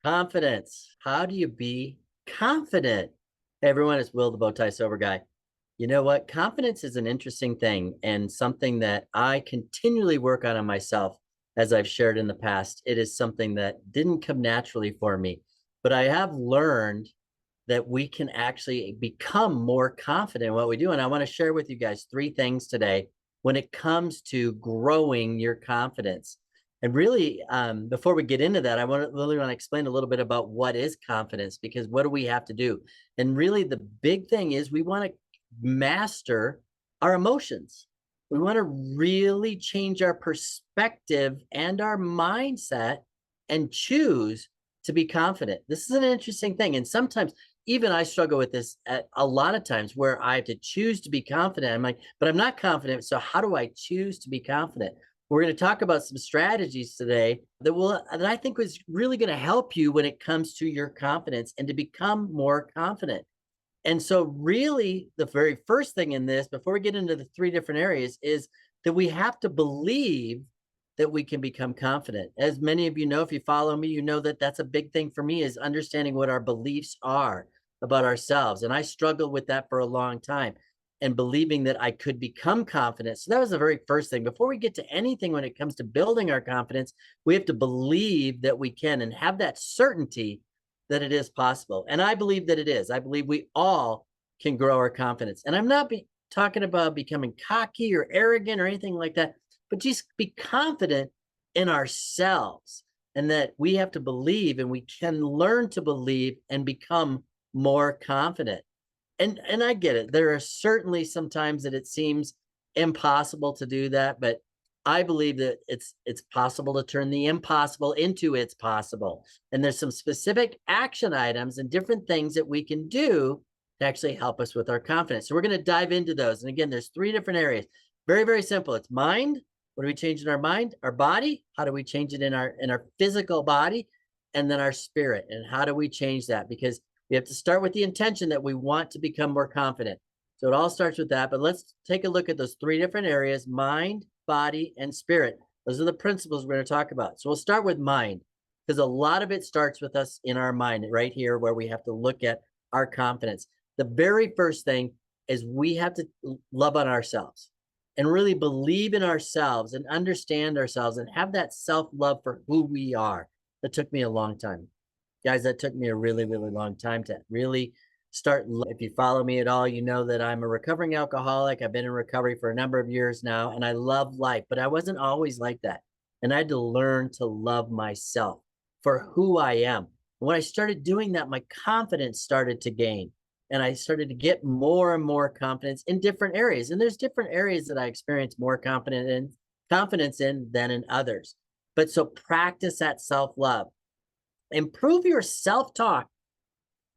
Confidence. How do you be confident? Hey everyone, it's Will, the Bowtie Sober Guy. You know what? Confidence is an interesting thing and something that I continually work on myself, as I've shared in the past. It is something that didn't come naturally for me, but I have learned that we can actually become more confident in what we do. And I want to share with you guys three things today when it comes to growing your confidence. And really, before we get into that, I really want to explain a little bit about what is confidence, because what do we have to do? And really, the big thing is we want to master our emotions. We want to really change our perspective and our mindset and choose to be confident. This is an interesting thing. And sometimes even I struggle with this at a lot of times where I have to choose to be confident. I'm like, but I'm not confident. So how do I choose to be confident? We're going to talk about some strategies today that I think was really going to help you when it comes to your confidence and to become more confident. And so really the very first thing in this, before we get into the three different areas, is that we have to believe that we can become confident. As many of you know, if you follow me, you know that that's a big thing for me, is understanding what our beliefs are about ourselves. And I struggled with that for a long time and believing that I could become confident. So that was the very first thing. Before we get to anything when it comes to building our confidence, we have to believe that we can and have that certainty that it is possible. And I believe that it is. I believe we all can grow our confidence. And I'm not talking about becoming cocky or arrogant or anything like that, but just be confident in ourselves, and that we have to believe and we can learn to believe and become more confident. And I get it. There are certainly some times that it seems impossible to do that, but I believe that it's possible to turn the impossible into it's possible. And there's some specific action items and different things that we can do to actually help us with our confidence. So we're going to dive into those. And again, there's three different areas. Very, very simple. It's mind. What do we change in our mind? Our body. How do we change it in our physical body? And then our spirit. And how do we change that? Because we have to start with the intention that we want to become more confident. So it all starts with that. But let's take a look at those three different areas: mind, body, and spirit. Those are the principles we're going to talk about. So we'll start with mind, because a lot of it starts with us in our mind, right here, where we have to look at our confidence. The very first thing is we have to love on ourselves and really believe in ourselves and understand ourselves and have that self-love for who we are. That took me a long time. Guys, that took me a really, really long time to really start. If you follow me at all, you know that I'm a recovering alcoholic. I've been in recovery for a number of years now, and I love life, but I wasn't always like that. And I had to learn to love myself for who I am. When I started doing that, my confidence started to gain, and I started to get more and more confidence in different areas. And there's different areas that I experience more confidence in than in others. But so practice that self-love. Improve your self-talk.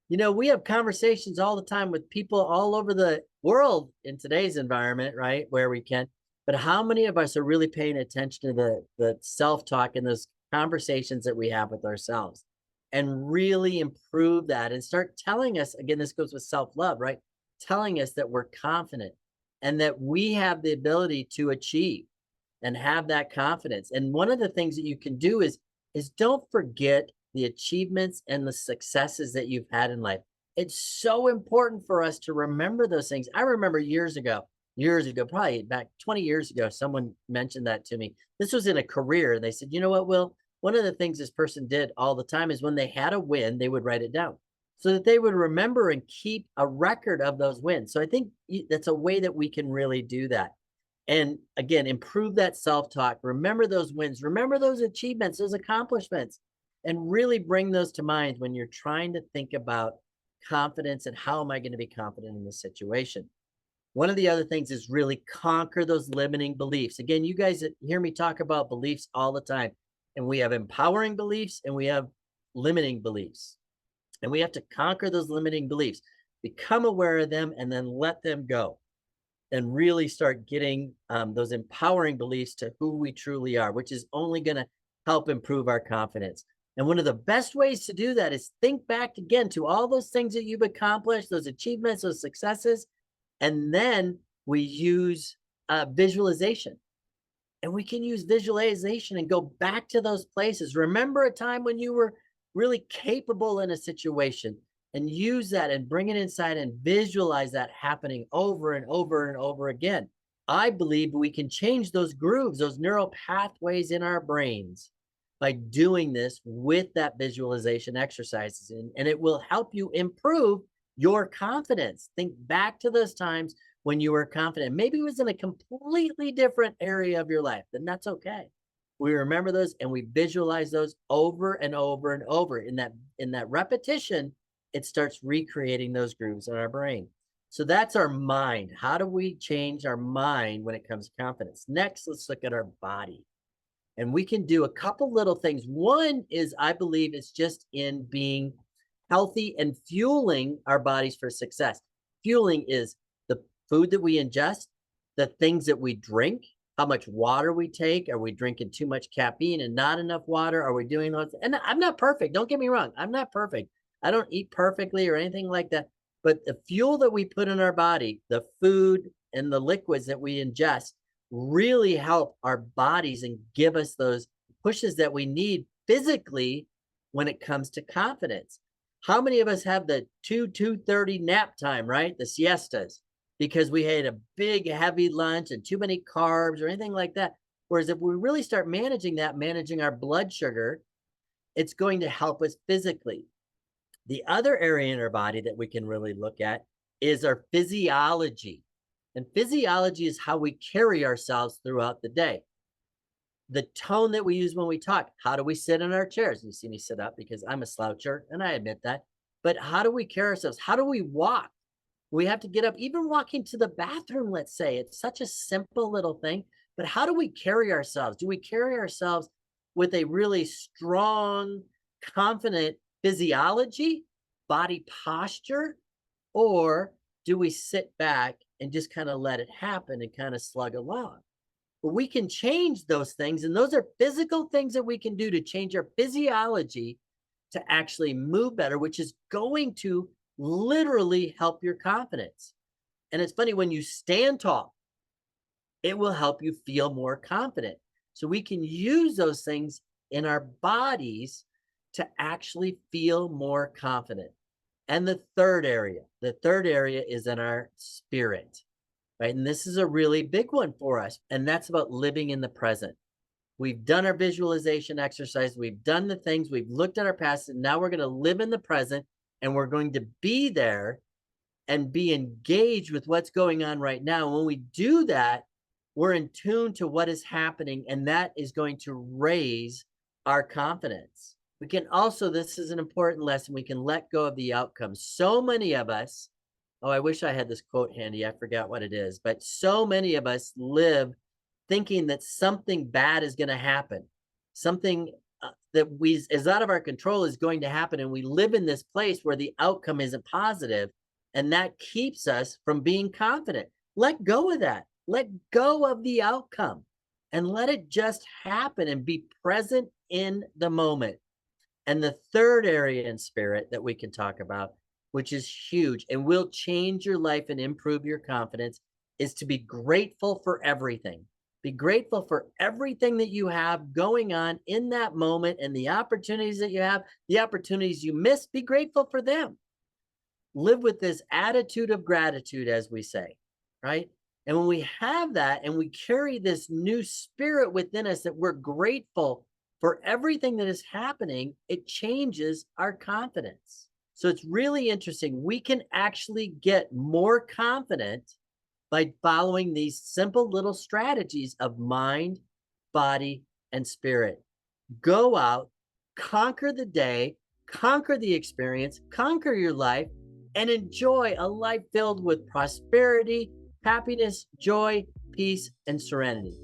You know, we have conversations all the time with people all over the world in today's environment, right? Where we can. But how many of us are really paying attention to the self-talk and those conversations that we have with ourselves, and really improve that and start telling us, again, this goes with self-love, right? Telling us that we're confident and that we have the ability to achieve and have that confidence. And one of the things that you can do is don't forget the achievements and the successes that you've had in life. It's so important for us to remember those things. I remember years ago, probably back 20 years ago, someone mentioned that to me. This was in a career. And they said, you know what, Will, one of the things this person did all the time is when they had a win, they would write it down so that they would remember and keep a record of those wins. So I think that's a way that we can really do that. And again, improve that self-talk. Remember those wins, remember those achievements, those accomplishments, and really bring those to mind when you're trying to think about confidence and how am I going to be confident in this situation. One of the other things is really conquer those limiting beliefs. Again, you guys hear me talk about beliefs all the time, and we have empowering beliefs and we have limiting beliefs. And we have to conquer those limiting beliefs, become aware of them, and then let them go and really start getting those empowering beliefs to who we truly are, which is only going to help improve our confidence. And one of the best ways to do that is think back again to all those things that you've accomplished, those achievements, those successes. And then we use visualization. And we can use visualization and go back to those places. Remember a time when you were really capable in a situation, and use that and bring it inside and visualize that happening over and over and over again. I believe we can change those grooves, those neural pathways in our brains by doing this with that visualization exercises. And it will help you improve your confidence. Think back to those times when you were confident. Maybe it was in a completely different area of your life, then that's okay. We remember those and we visualize those over and over and over. In that repetition, it starts recreating those grooves in our brain. So that's our mind. How do we change our mind when it comes to confidence? Next, let's look at our body. And we can do a couple little things. One is, I believe, it's just in being healthy and fueling our bodies for success. Fueling is the food that we ingest, the things that we drink, how much water we take. Are we drinking too much caffeine and not enough water? Are we doing those? And I'm not perfect. Don't get me wrong. I'm not perfect. I don't eat perfectly or anything like that. But the fuel that we put in our body, the food and the liquids that we ingest, really help our bodies and give us those pushes that we need physically when it comes to confidence. How many of us have the 2:30 nap time, right? The siestas, because we had a big heavy lunch and too many carbs or anything like that. Whereas if we really start managing that, managing our blood sugar, it's going to help us physically. The other area in our body that we can really look at is our physiology. And physiology is how we carry ourselves throughout the day. The tone that we use when we talk. How do we sit in our chairs? You see me sit up because I'm a sloucher, and I admit that. But how do we carry ourselves? How do we walk? We have to get up, even walking to the bathroom, let's say. It's such a simple little thing. But how do we carry ourselves? Do we carry ourselves with a really strong, confident physiology, body posture? Or do we sit back and just kind of let it happen and kind of slug along? But we can change those things. And those are physical things that we can do to change our physiology to actually move better, which is going to literally help your confidence. And it's funny, when you stand tall, it will help you feel more confident. So we can use those things in our bodies to actually feel more confident. And the third area is in our spirit, right? And this is a really big one for us. And that's about living in the present. We've done our visualization exercise. We've done the things. We've looked at our past. And now we're going to live in the present. And we're going to be there and be engaged with what's going on right now. And when we do that, we're in tune to what is happening. And that is going to raise our confidence. We can also, this is an important lesson, we can let go of the outcome. So many of us, oh, I wish I had this quote handy. I forgot what it is, but so many of us live thinking that something bad is going to happen. Something that is out of our control is going to happen. And we live in this place where the outcome isn't positive, and that keeps us from being confident. Let go of that. Let go of the outcome and let it just happen and be present in the moment. And the third area in spirit that we can talk about, which is huge and will change your life and improve your confidence, is to be grateful for everything. Be grateful for everything that you have going on in that moment, and the opportunities that you have, the opportunities you miss, be grateful for them. Live with this attitude of gratitude, as we say, right? And when we have that and we carry this new spirit within us that we're grateful for everything that is happening, it changes our confidence. So it's really interesting. We can actually get more confident by following these simple little strategies of mind, body, and spirit. Go out, conquer the day, conquer the experience, conquer your life, and enjoy a life filled with prosperity, happiness, joy, peace, and serenity.